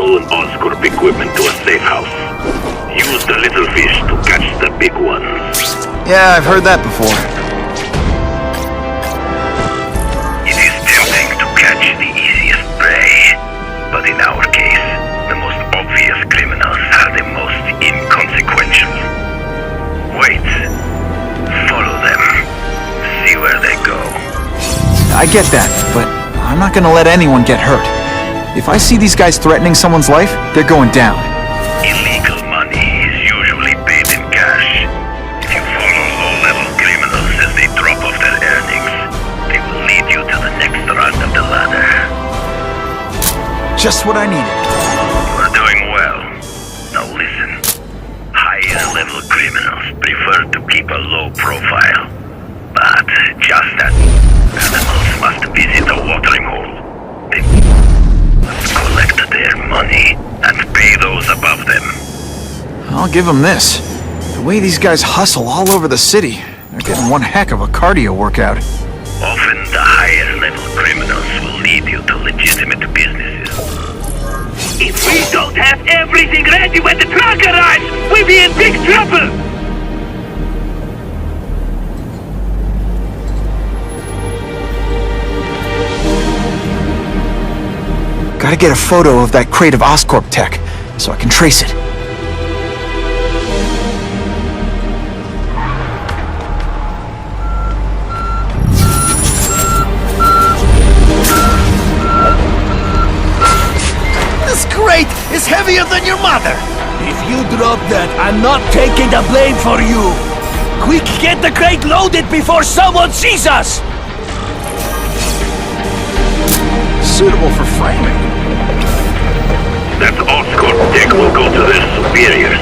stolen Oscorp equipment to a safe house. Use the little fish to catch the big ones. Yeah, I've heard that before. It is tempting to catch the easiest prey, but in our case, the most obvious criminals are the most inconsequential. Wait. Follow them. See where they go. I get that, but I'm not gonna let anyone get hurt. If I see these guys threatening someone's life, they're going down. Illegal money is usually paid in cash. If you follow low-level criminals as they drop off their earnings, they will lead you to the next rung of the ladder. Just what I needed. You are doing well. Now listen. Higher-level criminals prefer to keep a low profile. But just as animals must visit a watering hole, they must collect their money and pay those above them. I'll give them this. The way these guys hustle all over the city, they're getting one heck of a cardio workout. Often the higher-level criminals will lead you to legitimate businesses. If we don't have everything ready when the truck arrives, we'll be in big trouble! Gotta get a photo of that crate of Oscorp tech, so I can trace it. This crate is heavier than your mother! If you drop that, I'm not taking the blame for you! Quick, get the crate loaded before someone sees us! Suitable for framing. That Oscorp tech will go to their superiors.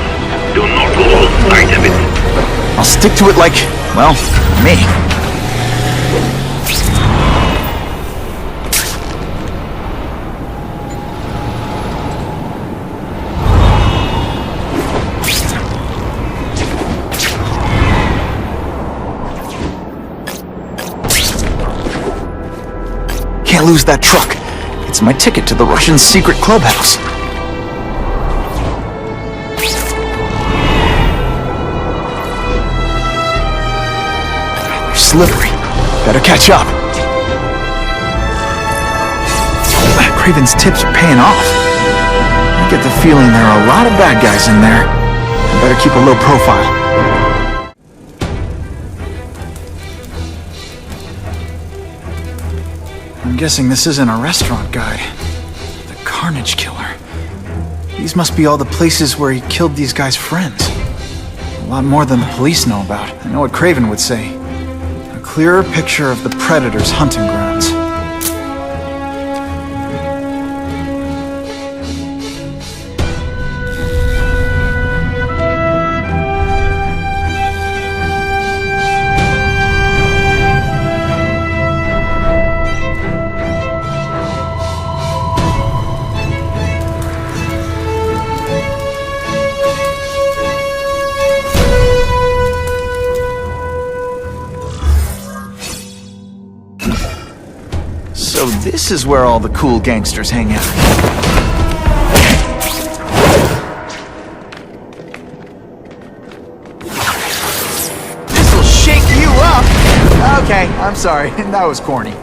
Do not lose sight of it. I'll stick to it like, well, me. Can't lose that truck. It's my ticket to the Russian secret clubhouse. They're slippery. Better catch up. Craven's tips are paying off. I get the feeling there are a lot of bad guys in there. I better keep a low profile. I'm guessing this isn't a restaurant guide. The Carnage Killer. These must be all the places where he killed these guys' friends. A lot more than the police know about. I know what Craven would say. A clearer picture of the Predator's hunting grounds. So this is where all the cool gangsters hang out. This'll shake you up! Okay, I'm sorry, that was corny.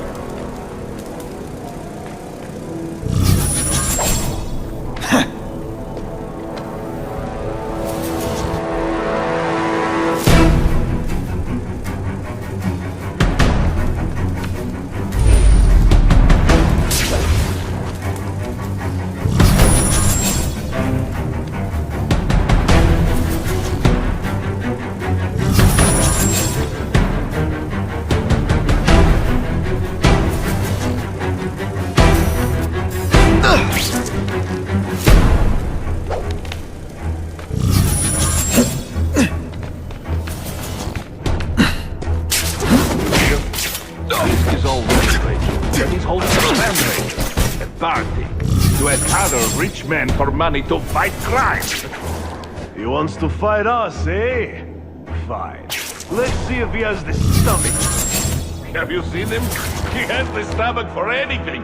He's holding a rampage. A party. To empower rich men for money to fight crime. He wants to fight us, eh? Fine. Let's see if he has the stomach. Have you seen him? He has the stomach for anything.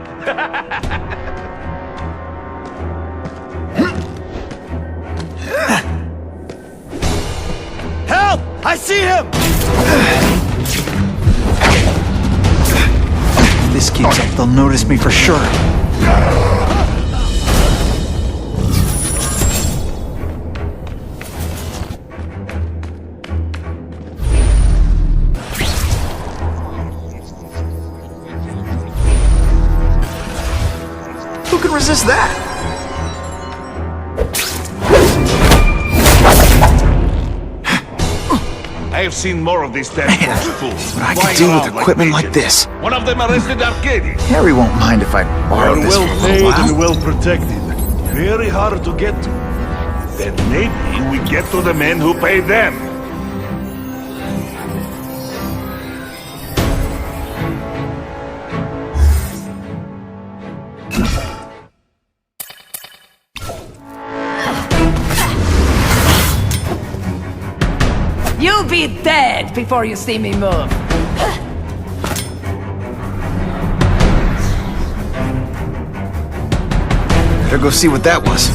keeps up, they'll notice me for sure. Who can resist that? I have seen more of these task force fools. What I could flying do with around equipment like pigeons. this. One of them arrested Arcady. Harry won't mind if I borrow We're this for well a paid little and while. well protected. Very hard to get to. Then maybe we get to the men who paid them. You'll be dead before you see me move. Better go see what that was.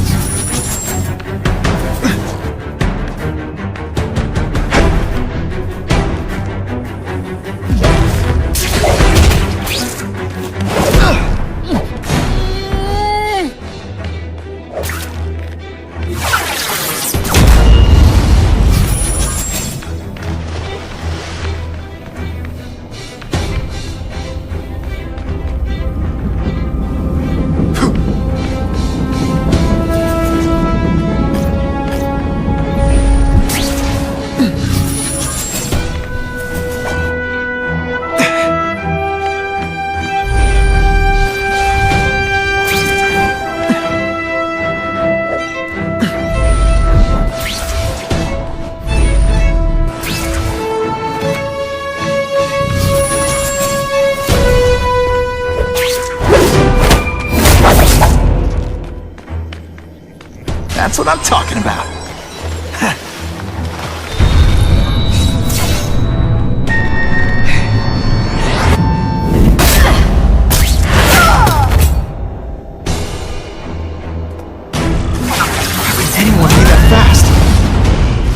That's what I'm talking about. How can anyone be that fast?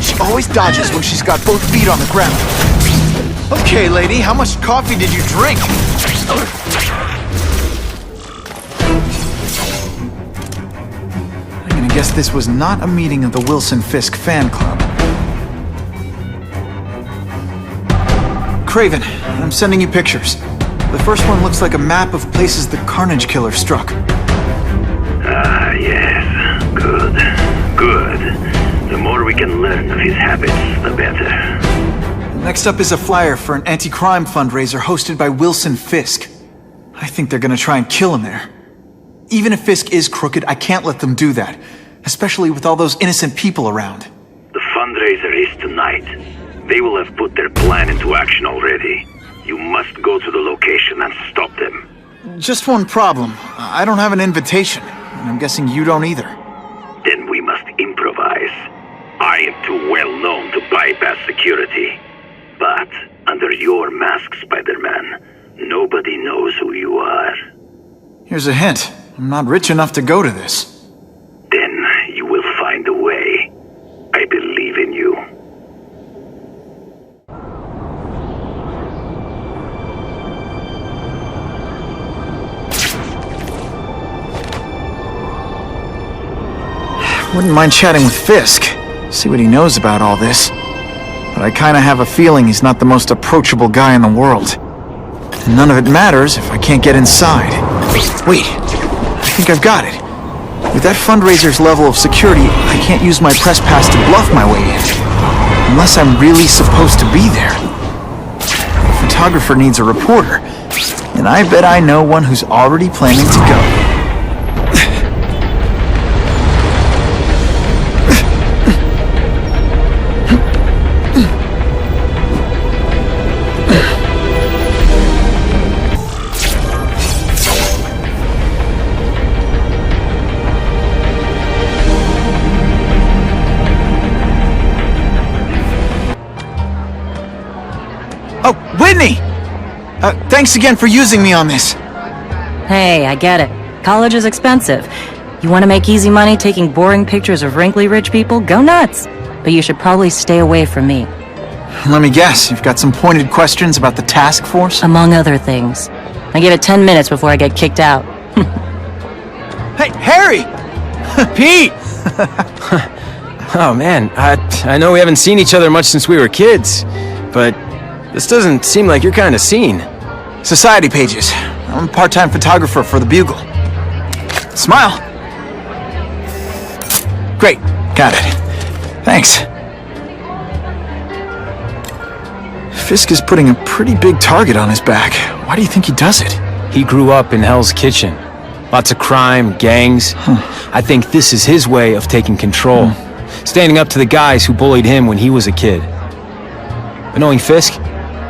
She always dodges when she's got both feet on the ground. Okay, lady, how much coffee did you drink? I guess this was not a meeting of the Wilson Fisk fan club. Craven, I'm sending you pictures. The first one looks like a map of places the Carnage Killer struck. Ah, yes. Good. Good. The more we can learn of his habits, the better. Next up is a flyer for an anti-crime fundraiser hosted by Wilson Fisk. I think they're gonna try and kill him there. Even if Fisk is crooked, I can't let them do that. Especially with all those innocent people around. The fundraiser is tonight. They will have put their plan into action already. You must go to the location and stop them. Just one problem. I don't have an invitation, and I'm guessing you don't either. Then we must improvise. I am too well known to bypass security. But under your mask, Spider-Man, nobody knows who you are. Here's a hint. I'm not rich enough to go to this. Then you will find a way. I believe in you. Wouldn't mind chatting with Fisk, see what he knows about all this. But I kinda have a feeling he's not the most approachable guy in the world. And none of it matters if I can't get inside. Wait, I think I've got it. With that fundraiser's level of security, I can't use my press pass to bluff my way in. Unless I'm really supposed to be there. The photographer needs a reporter, and I bet I know one who's already planning to go. Oh, Whitney! Thanks again for using me on this. Hey, I get it. College is expensive. You want to make easy money taking boring pictures of wrinkly rich people? Go nuts! But you should probably stay away from me. Let me guess, you've got some pointed questions about the task force? Among other things. I give it 10 minutes before I get kicked out. Hey, Harry! Pete! Oh man, I know we haven't seen each other much since we were kids, but this doesn't seem like your kind of scene. Society pages. I'm a part-time photographer for the Bugle. Smile. Great, got it. Thanks. Fisk is putting a pretty big target on his back. Why do you think he does it? He grew up in Hell's Kitchen. Lots of crime, gangs. I think this is his way of taking control. Standing up to the guys who bullied him when he was a kid. But knowing Fisk,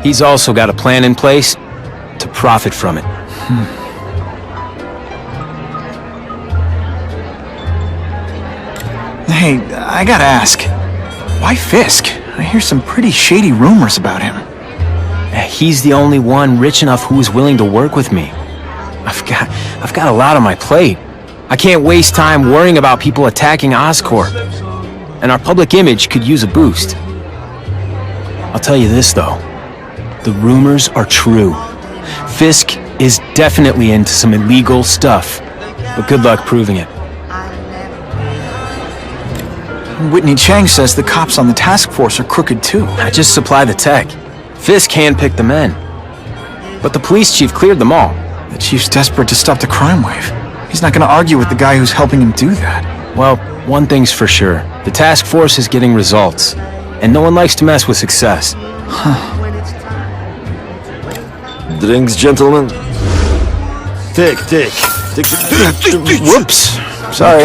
he's also got a plan in place to profit from it. Hey, I gotta ask. Why Fisk? I hear some pretty shady rumors about him. He's the only one rich enough who is willing to work with me. I've got a lot on my plate. I can't waste time worrying about people attacking Oscorp. And our public image could use a boost. I'll tell you this, though. The rumors are true. Fisk is definitely into some illegal stuff. But good luck proving it. Whitney Chang says the cops on the task force are crooked, too. I just supply the tech. Fisk handpicked the men. But the police chief cleared them all. The chief's desperate to stop the crime wave. He's not gonna argue with the guy who's helping him do that. Well, one thing's for sure. The task force is getting results. And no one likes to mess with success. Drinks, gentlemen? Take. Whoops. Sorry.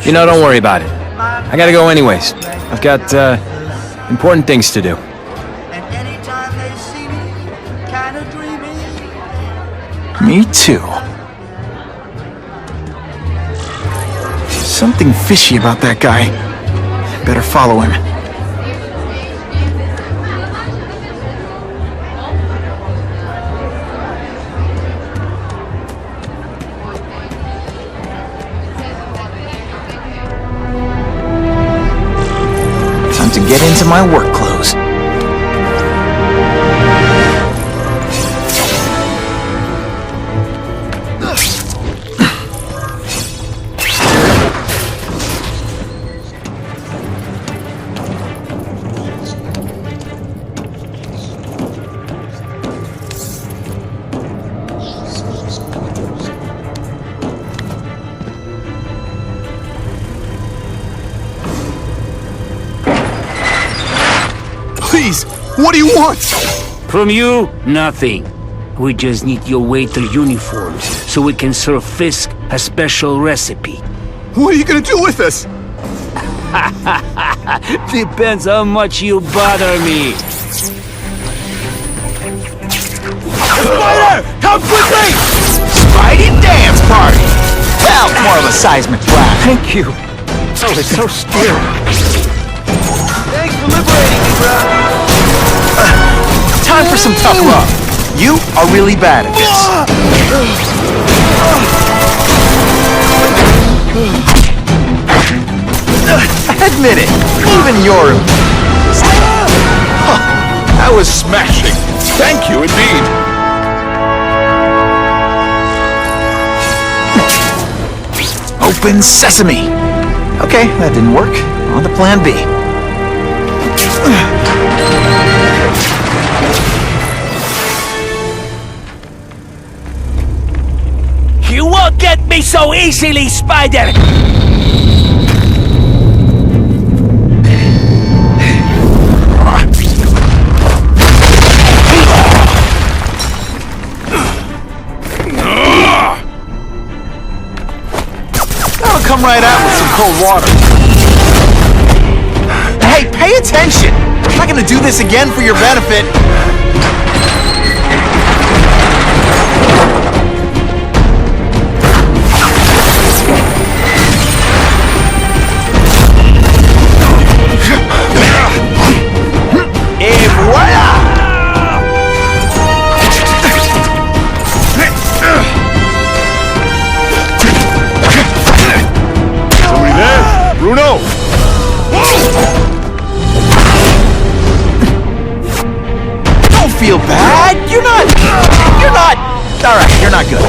You know, don't worry about it. I gotta go anyways. I've got, important things to do. Me too. Something fishy about that guy. Better follow him. Time to get into my work clothes. Please, what do you want? From you, nothing. We just need your waiter uniforms so we can serve Fisk a special recipe. What are you gonna do with us? Depends how much you bother me. Spider! Come quickly! Spidey dance party! Well, more of a seismic blast. Thank you. Oh, it's so scary. Thanks for liberating me, bro. Time for some tough love. You are really bad at this. Admit it, even you're... That was smashing. Thank you indeed. Open sesame. Okay, that didn't work. On to plan B. You won't get me so easily, Spider! That'll come right out with some cold water. Hey, pay attention! I'm not gonna do this again for your benefit. Et voila! Somebody there? Bruno! Don't feel bad. You're not. All right, you're not good.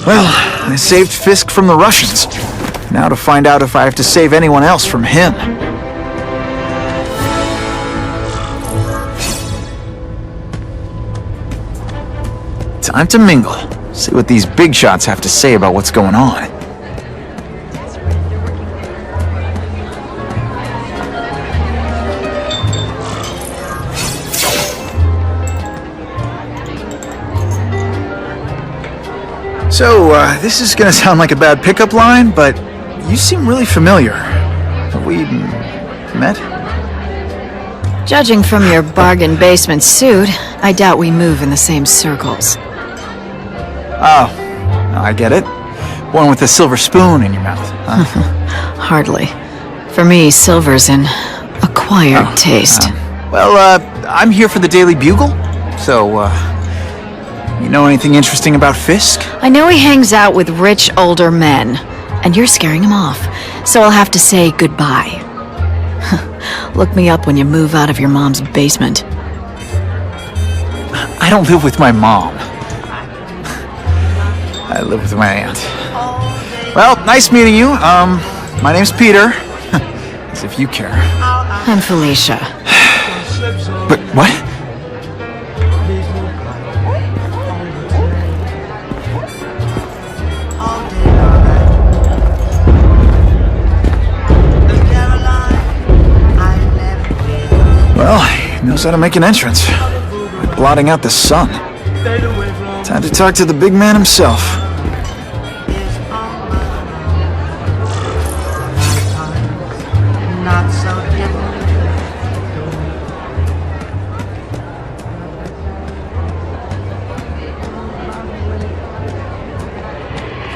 Well, I saved Fisk from the Russians. Now to find out if I have to save anyone else from him. Time to mingle. See what these big shots have to say about what's going on. So, this is gonna sound like a bad pickup line, but you seem really familiar. Have we met? Judging from your bargain basement suit, I doubt we move in the same circles. Oh, I get it. One with a silver spoon in your mouth, huh? Hardly. For me, silver's an acquired taste. I'm here for the Daily Bugle, so, you know anything interesting about Fisk? I know he hangs out with rich older men, and you're scaring him off, so I'll have to say goodbye. Look me up when you move out of your mom's basement. I don't live with my mom. I live with my aunt. Well, nice meeting you. My name's Peter. As if you care. I'm Felicia. But what? Well, he knows how to make an entrance. By blotting out the sun. Time to talk to the big man himself.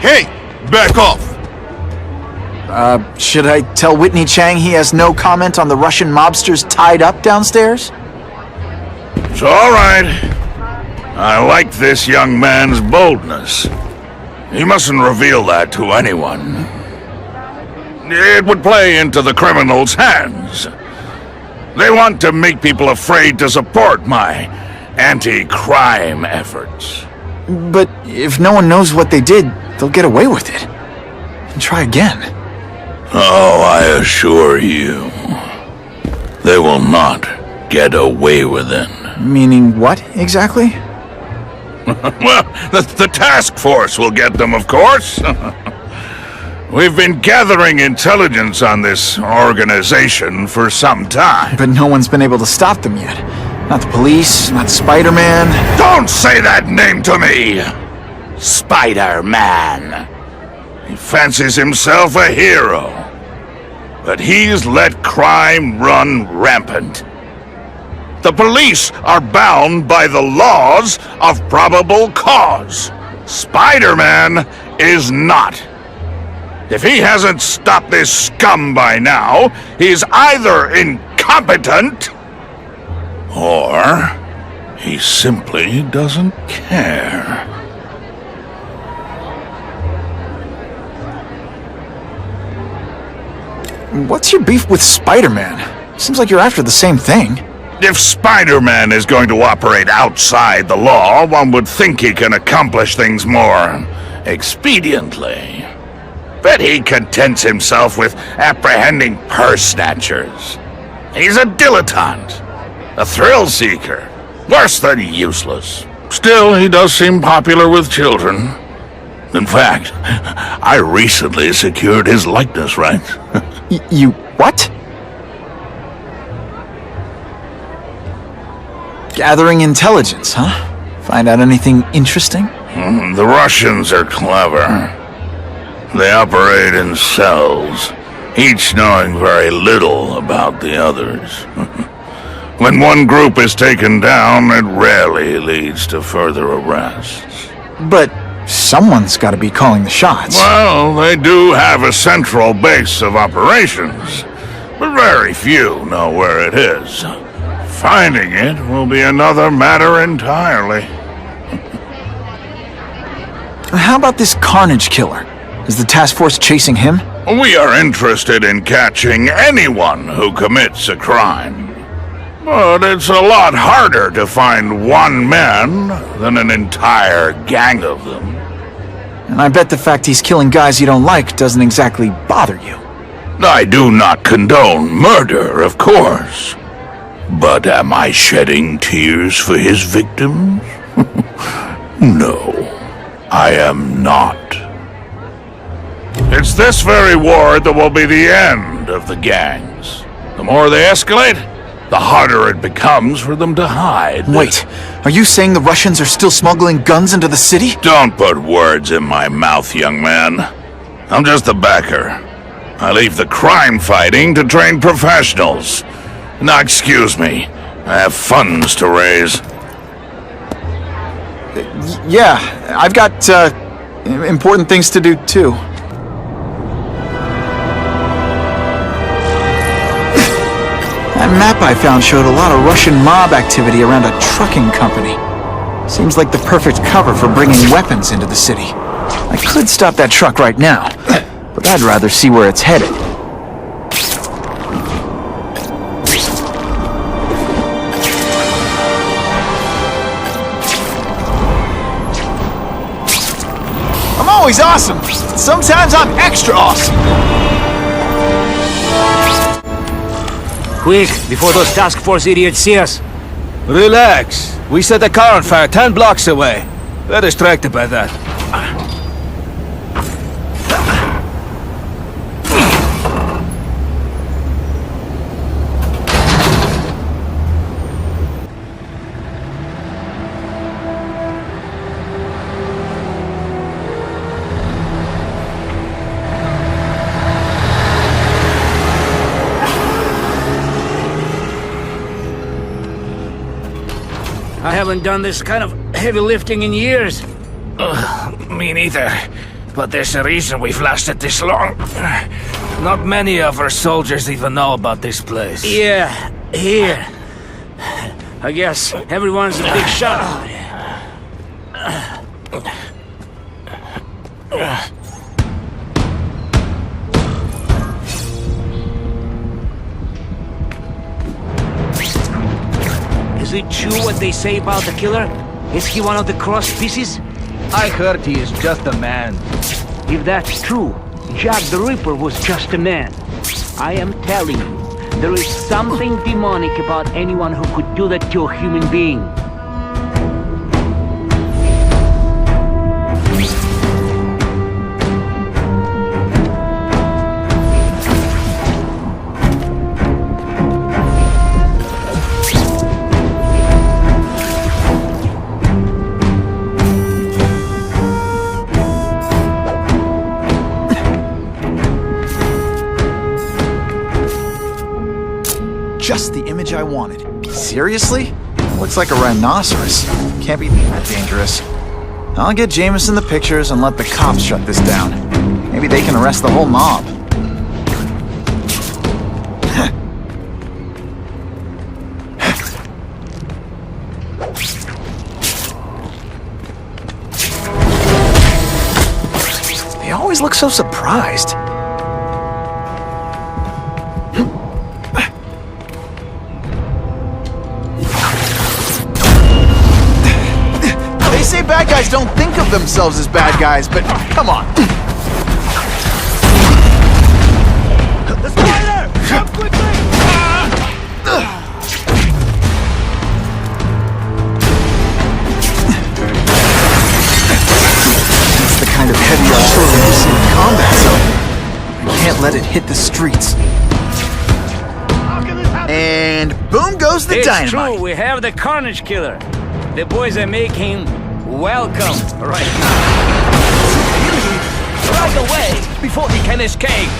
Hey! Back off! Should I tell Whitney Chang he has no comment on the Russian mobsters tied up downstairs? It's all right. I like this young man's boldness. He mustn't reveal that to anyone. It would play into the criminals' hands. They want to make people afraid to support my anti-crime efforts. But if no one knows what they did, they'll get away with it. And try again. Oh, I assure you, they will not get away with it. Meaning what, exactly? Well, the task force will get them, of course. We've been gathering intelligence on this organization for some time. But no one's been able to stop them yet. Not the police, not Spider-Man. Don't say that name to me! Spider-Man. He fancies himself a hero. But he's let crime run rampant. The police are bound by the laws of probable cause. Spider-Man is not. If he hasn't stopped this scum by now, he's either incompetent or he simply doesn't care. What's your beef with Spider-Man? Seems like you're after the same thing. If Spider-Man is going to operate outside the law, one would think he can accomplish things more expediently. But he contents himself with apprehending purse snatchers. He's a dilettante, a thrill seeker, worse than useless. Still, he does seem popular with children. In fact, I recently secured his likeness rights. You what? Gathering intelligence, huh? Find out anything interesting? The Russians are clever. They operate in cells, each knowing very little about the others. When one group is taken down, it rarely leads to further arrests. But someone's got to be calling the shots. Well, they do have a central base of operations, but very few know where it is. Finding it will be another matter entirely. How about this Carnage Killer? Is the task force chasing him? We are interested in catching anyone who commits a crime. But it's a lot harder to find one man than an entire gang of them. And I bet the fact he's killing guys you don't like doesn't exactly bother you. I do not condone murder, of course. But am I shedding tears for his victims? No, I am not. It's this very war that will be the end of the gangs. The more they escalate, the harder it becomes for them to hide. Wait, are you saying the Russians are still smuggling guns into the city? Don't put words in my mouth, young man. I'm just a backer. I leave the crime fighting to trained professionals. Now, excuse me. I have funds to raise. Yeah, I've got, important things to do, too. That map I found showed a lot of Russian mob activity around a trucking company. Seems like the perfect cover for bringing weapons into the city. I could stop that truck right now, but I'd rather see where it's headed. I'm always awesome. Sometimes I'm extra awesome. Quick, before those task force idiots see us. Relax. We set a car on fire 10 blocks away. They're distracted by that. I haven't done this kind of heavy lifting in years. Me neither. But there's a reason we've lasted this long. Not many of our soldiers even know about this place. Yeah, here. I guess everyone's a big shot. Is it true what they say about the killer? Is he one of the crossed pieces? I heard he is just a man. If that's true, Jack the Ripper was just a man. I am telling you, there is something demonic about anyone who could do that to a human being. Just the image I wanted. Seriously? Looks like a rhinoceros. Can't be that dangerous. I'll get Jameson the pictures and let the cops shut this down. Maybe they can arrest the whole mob. They always look so surprised. They say bad guys don't think of themselves as bad guys, but come on. The spider! Come quickly! That's the kind of heavy artillery you see in combat zone. I can't let it hit the streets. And boom goes the dynamite. It's true, we have the Carnage Killer. The boys are making welcome right now. Right away, before he can escape!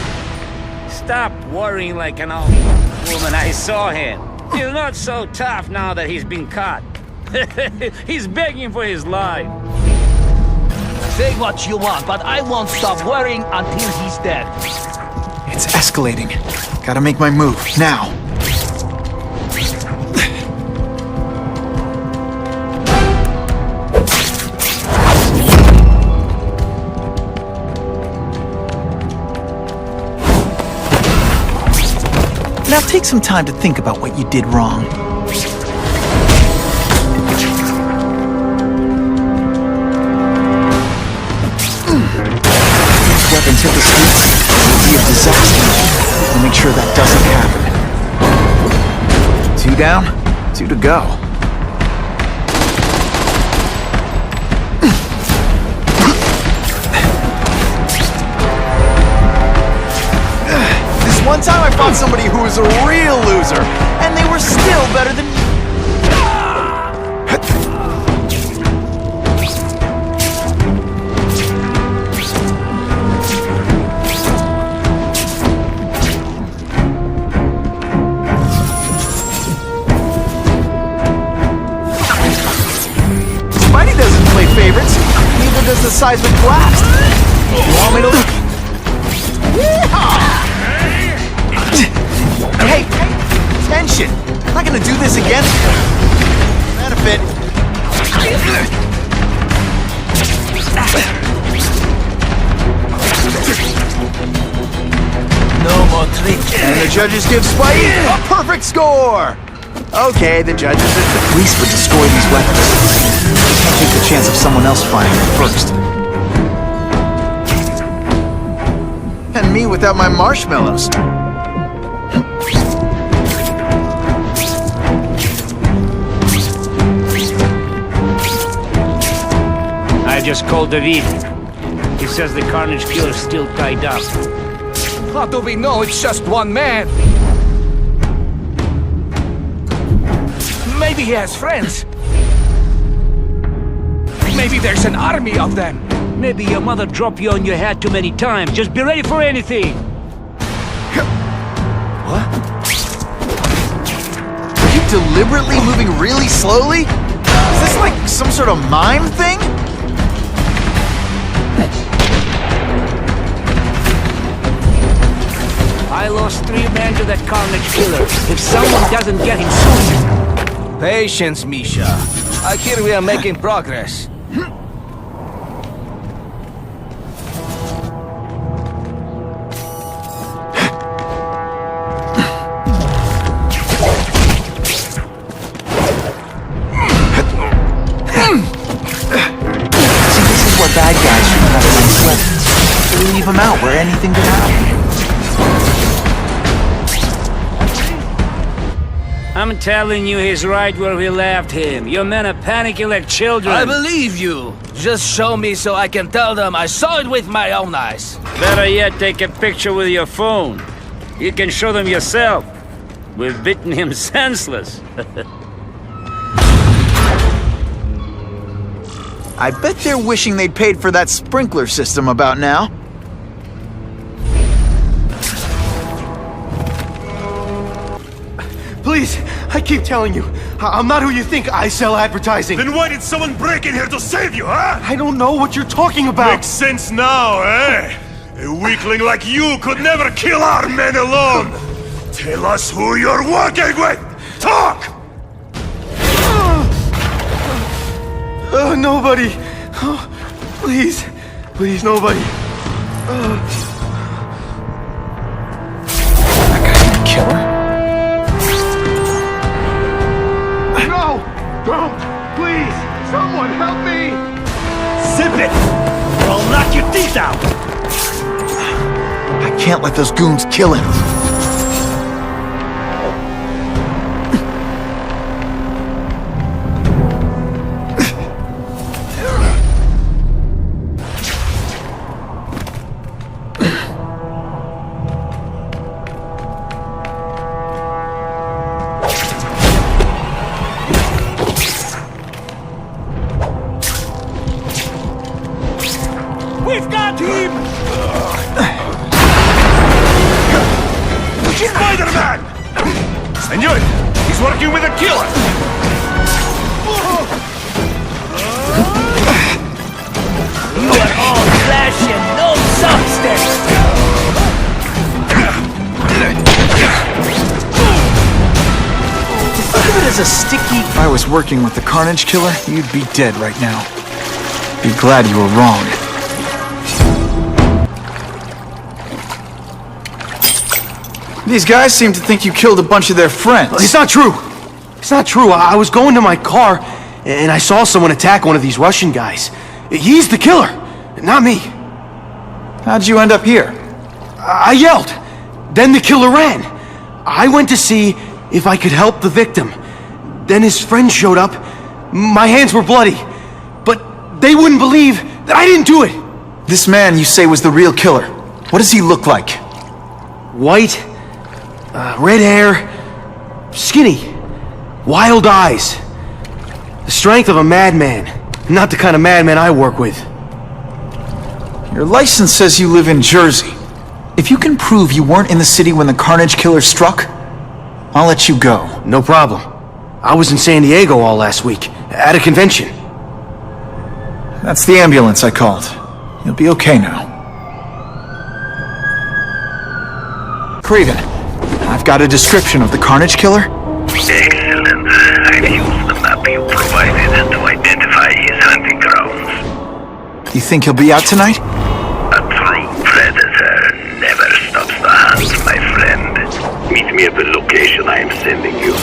Stop worrying like an old woman. I saw him. He's not so tough now that he's been caught. He's begging for his life. Say what you want, but I won't stop worrying until he's dead. It's escalating. Gotta make my move, now. Now take some time to think about what you did wrong. If weapons hit the streets, it will be a disaster. We'll make sure that doesn't happen. 2 down, 2 to go. This one time I fought somebody who was a real loser, and they were still better than me. Spidey doesn't play favorites, neither does the seismic blast. You want me to look? Hey, tension! I'm not gonna do this again. Benefit. No more tricks. And the judges give Spidey a perfect score! Okay, the judges said the police would destroy these weapons. They can't take the chance of someone else finding them first. And me without my marshmallows. I just called David. He says the Carnage Killer's still tied up. How do we know it's just one man? Maybe he has friends. Maybe there's an army of them. Maybe your mother dropped you on your head too many times. Just be ready for anything. What? Are you deliberately moving really slowly? Is this like some sort of mime thing? I lost 3 men to that Carnage Killer. If someone doesn't get him soon... Patience, Misha. I hear we are making progress. Bad guys shouldn't have nice weapons. They leave them out where anything could happen. I'm telling you, he's right where we left him. Your men are panicking like children. I believe you. Just show me so I can tell them I saw it with my own eyes. Better yet, take a picture with your phone. You can show them yourself. We've beaten him senseless. I bet they're wishing they'd paid for that sprinkler system about now. Please, I keep telling you, I'm not who you think. I sell advertising. Then why did someone break in here to save you, huh? I don't know what you're talking about. Makes sense now, eh? A weakling like you could never kill our men alone. Tell us who you're working with. Talk! Nobody. Oh, please. Please, nobody. That guy's gonna kill her? No! Don't! Please! Someone help me! Zip it! Or I'll knock your teeth out! I can't let those goons kill him. We've got him! Spider-Man! Senor, he's working with a killer! You are all flesh and no substance! Think of it as a sticky... If I was working with the Carnage Killer, you'd be dead right now. Be glad you were wrong. These guys seem to think you killed a bunch of their friends. It's not true. It's not true. I was going to my car, and I saw someone attack one of these Russian guys. He's the killer, not me. How'd you end up here? I yelled. Then the killer ran. I went to see if I could help the victim. Then his friend showed up. My hands were bloody. But they wouldn't believe that I didn't do it. This man you say was the real killer. What does he look like? White, red hair, skinny, wild eyes. The strength of a madman. Not the kind of madman I work with. Your license says you live in Jersey. If you can prove you weren't in the city when the Carnage Killer struck, I'll let you go. No problem. I was in San Diego all last week, at a convention. That's the ambulance I called. You'll be okay now. Craven, I've got a description of the Carnage Killer. Excellent. I've used the map you provided to identify his hunting grounds. You think he'll be out tonight? A true predator never stops the hunt, my friend. Meet me at the location I am sending you.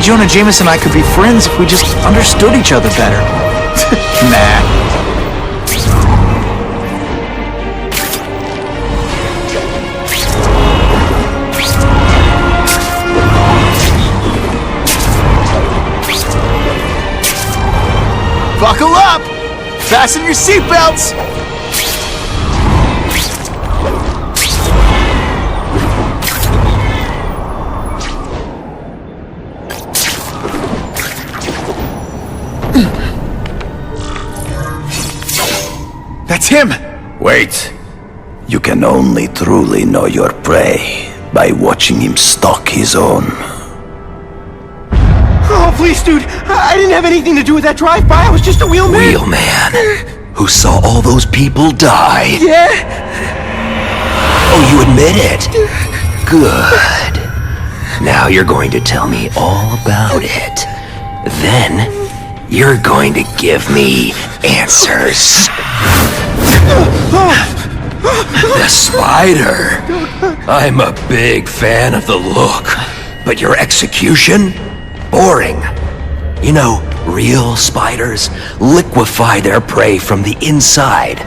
Jonah Jameson and I could be friends if we just understood each other better. Nah. Buckle up! Fasten your seatbelts! That's him! Wait. You can only truly know your prey by watching him stalk his own. Oh, please, dude. I didn't have anything to do with that drive-by. I was just a wheelman. Wheelman? Who saw all those people die? Yeah? Oh, you admit it? Good. Now you're going to tell me all about it. Then, you're going to give me answers. The spider. I'm a big fan of the look, but your execution? Boring. You know, real spiders liquefy their prey from the inside.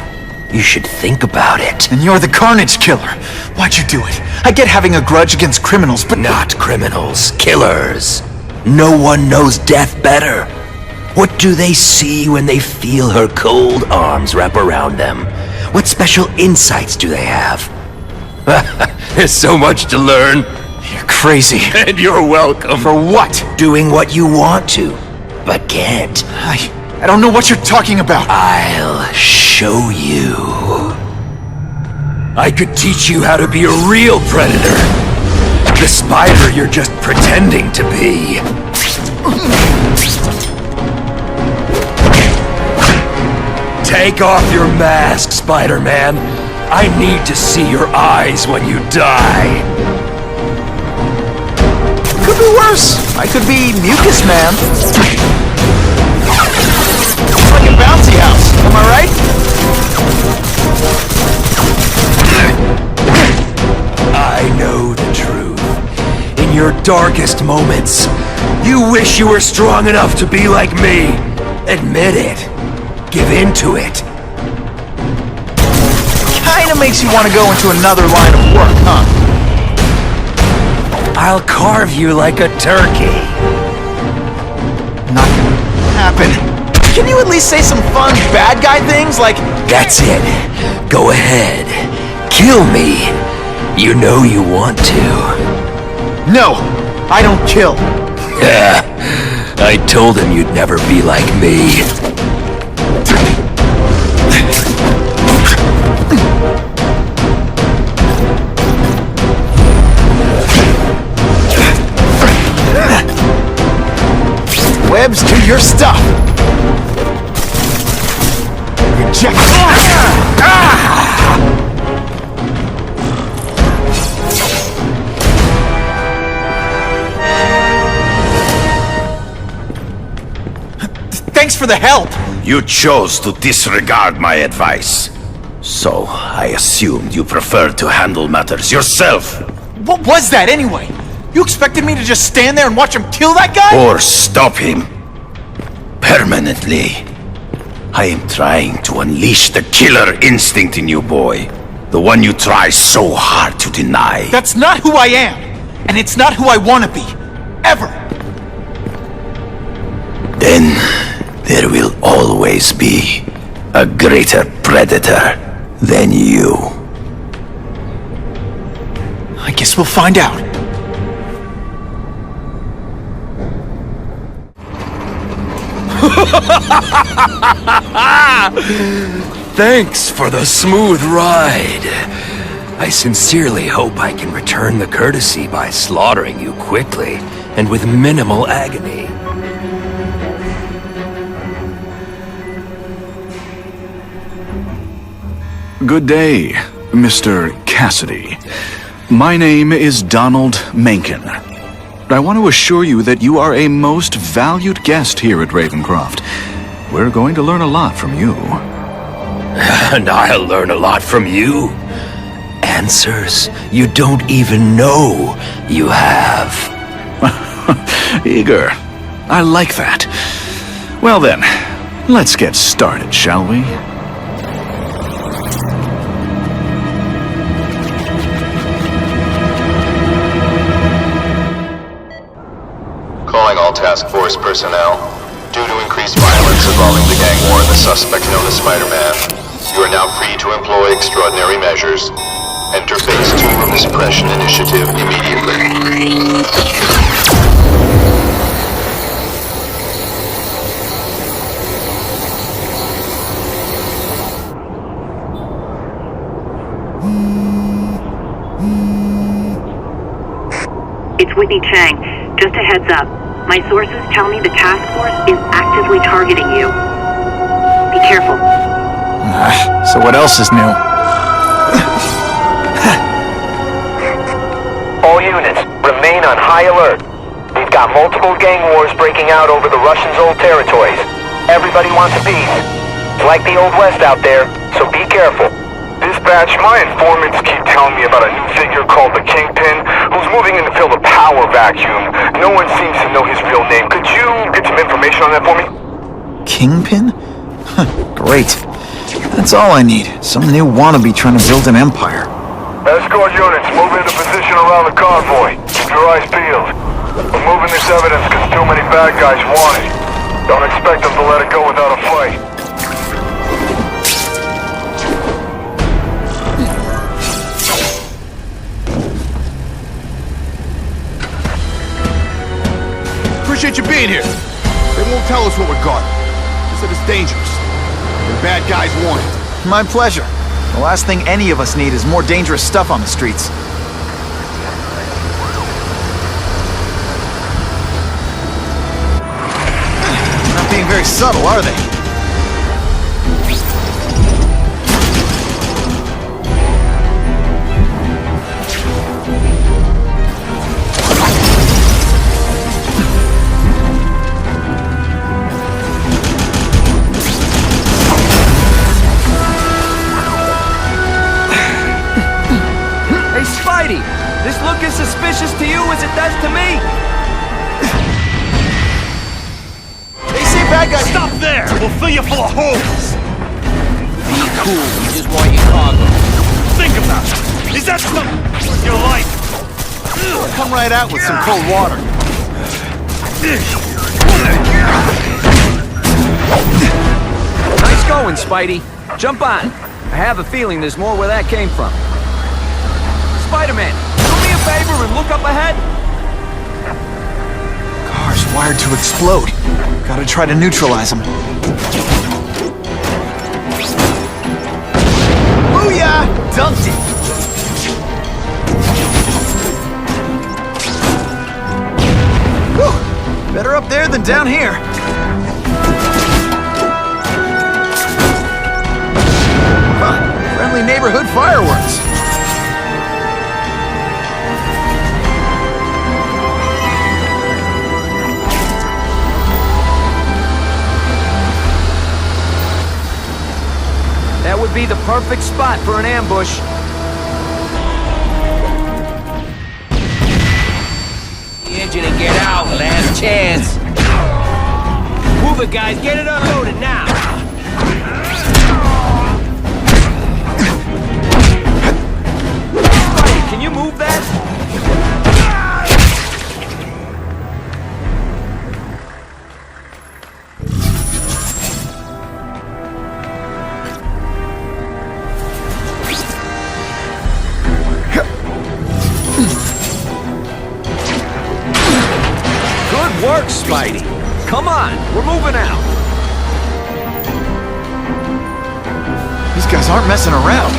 You should think about it. And you're the Carnage Killer. Why'd you do it? I get having a grudge against criminals, but... Not criminals, killers. No one knows death better. What do they see when they feel her cold arms wrap around them? What special insights do they have? There's so much to learn. You're crazy. And you're welcome. For what? Doing what you want to, but can't. I don't know what you're talking about. I'll show you. I could teach you how to be a real predator. The spider you're just pretending to be. Take off your mask, Spider-Man. I need to see your eyes when you die. Could be worse. I could be Mucus Man. Like a bouncy house, am I right? I know the truth. In your darkest moments, you wish you were strong enough to be like me. Admit it. Give in to it. Kinda makes you want to go into another line of work, huh? I'll carve you like a turkey. Not gonna happen. Can you at least say some fun bad guy things like... That's it. Go ahead. Kill me. You know you want to. No, I don't kill. I told him you'd never be like me. Rebs, do your stuff! Reject. Thanks for the help! You chose to disregard my advice. So, I assumed you preferred to handle matters yourself. What was that anyway? You expected me to just stand there and watch him kill that guy? Or stop him. Permanently. I am trying to unleash the killer instinct in you, boy. The one you try so hard to deny. That's not who I am! And it's not who I want to be. Ever! Then, there will always be a greater predator than you. I guess we'll find out. Thanks for the smooth ride. I sincerely hope I can return the courtesy by slaughtering you quickly and with minimal agony. Good day, Mr. Cassidy. My name is Donald Mencken. I want to assure you that you are a most valued guest here at Ravencroft. We're going to learn a lot from you. And I'll learn a lot from you. Answers you don't even know you have. Eager. I like that. Well then, let's get started, shall we? Calling all task force personnel. Due to increased violence involving the gang war and the suspect known as Spider-Man, you are now free to employ extraordinary measures. Enter Phase 2 of the Suppression Initiative immediately. It's Whitney Chang. Just a heads up. My sources tell me the task force is actively targeting you. Be careful. So what else is new? All units, remain on high alert. We've got multiple gang wars breaking out over the Russians' old territories. Everybody wants a piece. It's like the Old West out there, so be careful. Dispatch, my informants keep telling me about a new figure called the Kingpin, who's moving in to fill the power vacuum. No one seems to know his real name. Could you get some information on that for me? Kingpin? Great. That's all I need. Some new wannabe trying to build an empire. Escort units, move into position around the convoy. Keep your eyes peeled. We're moving this evidence because too many bad guys want it. Don't expect them to let it go without a fight. Appreciate you being here. They won't tell us what we got. They said it's dangerous. The bad guys want it. My pleasure. The last thing any of us need is more dangerous stuff on the streets. Not being very subtle, are they? This look as suspicious to you as it does to me. They say bad guys. Stop there! We'll fill you full of holes. Be cool. We just want your cargo. Think about it. Is that something you like? Come right out with some cold water. Nice going, Spidey. Jump on. I have a feeling there's more where that came from. Spider-Man, do me a favor and look up ahead. Car's wired to explode. Gotta try to neutralize them. Booyah! Dumped it! Whew. Better up there than down here. Huh, friendly neighborhood fireworks. That would be the perfect spot for an ambush. The engine and get out, last chance. Move it, guys, get it unloaded now. Spidey, can you move that? Good work, Spidey. Come on, we're moving out. These guys aren't messing around.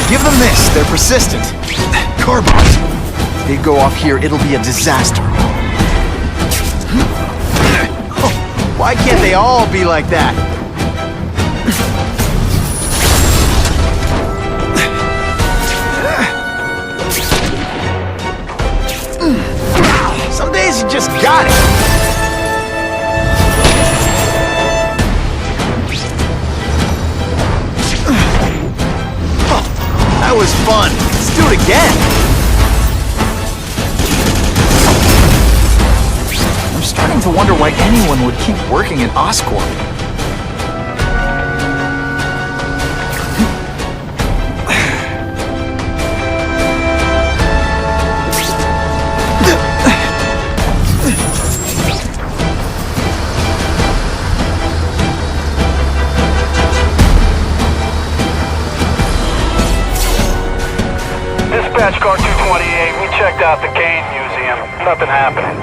Give them this. They're persistent. Car bombs. If they go off here, it'll be a disaster. Why can't they all be like that? Some days you just got it. That was fun. Let's do it again. I'm starting to wonder why anyone would keep working at Oscorp. Dispatch car 228, we checked out the Kane Museum. Nothing happening.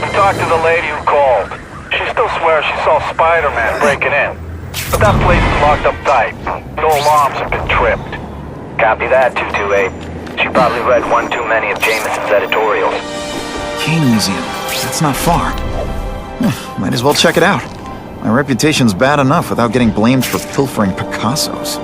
We talked to the lady who called. She still swears she saw Spider-Man breaking in. But that place is locked up tight. No alarms have been tripped. Copy that, 228. She probably read one too many of Jameson's editorials. Kane Museum. That's not far. Might as well check it out. My reputation's bad enough without getting blamed for pilfering Picassos.